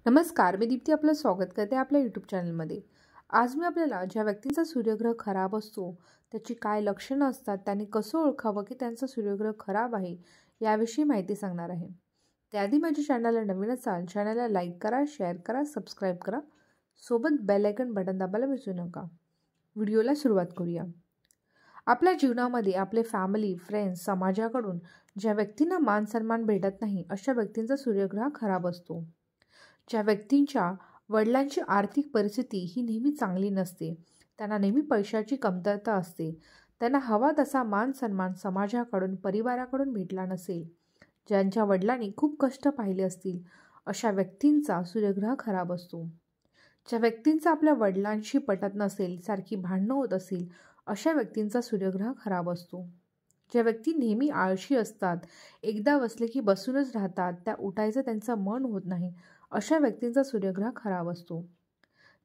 नमस्कार, मी दीप्ती आपलं स्वागत करते आपल्या यूट्यूब चॅनलमध्ये. आज मी आपल्याला ज्या व्यक्तींचा सूर्यग्रह खराब असतो त्याची काय लक्षणं असतात, त्यांनी कसं ओळखावं की त्यांचा सूर्यग्रह खराब आहे याविषयी माहिती सांगणार आहे. त्याआधी माझ्या चॅनलला नवीन असाल, चॅनलला लाईक करा, शेअर करा, सबस्क्राईब करा, सोबत बेल आयकॉन बटन दाबायला विसरू नका. व्हिडिओला सुरुवात करूया. आपल्या जीवनामध्ये आपले फॅमिली, फ्रेंड्स, समाजाकडून ज्या व्यक्तींना मान सन्मान भेटत नाही अशा व्यक्तींचा सूर्यग्रह खराब असतो. ज्या व्यक्तींच्या वडिलांची आर्थिक परिस्थिती ही नेहमी चांगली नसते, त्यांना नेहमी पैशाची कमतरता असते, त्यांना हवा तसा मान सन्मान समाजाकडून, परिवाराकडून भेटला नसेल, ज्यांच्या वडिलांनी खूप कष्ट पाहिले असतील अशा व्यक्तींचा सूर्यग्रह खराब असतो. ज्या व्यक्तींचा आपल्या वडिलांशी पटत नसेल, सारखी भांडणं होत असेल अशा व्यक्तींचा सूर्यग्रह खराब असतो. ज्या व्यक्ती नेहमी आळशी असतात, एकदा बसले की बसूनच राहतात, त्या उठायचं त्यांचं मन होत नाही अशा व्यक्तींचा सूर्यग्रह खराब असतो.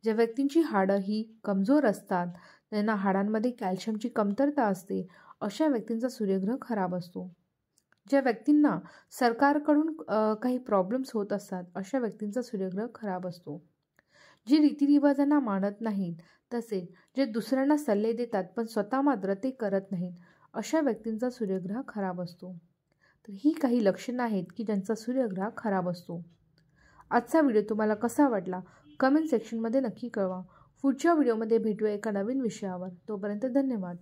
ज्या व्यक्तींची हाडं ही कमजोर असतात, त्यांना हाडांमध्ये कॅल्शियमची कमतरता असते अशा व्यक्तींचा सूर्यग्रह खराब असतो. ज्या व्यक्तींना सरकारकडून काही प्रॉब्लेम्स होत असतात अशा व्यक्तींचा सूर्यग्रह खराब असतो. जे रीतिरिवाजांना मानत नाहीत, तसेच जे दुसऱ्यांना सल्ले देतात पण स्वतः मात्र ते करत नाहीत अशा व्यक्तींचा सूर्यग्रह खराब असतो. तर ही काही लक्षणं आहेत की ज्यांचा सूर्यग्रह खराब असतो. आजचा व्हिडिओ तुम्हाला कसा वाटला कमेंट सेक्शनमध्ये नक्की कळवा. पुढच्या व्हिडिओमध्ये भेटूया एका नवीन विषयावर. तोपर्यंत धन्यवाद.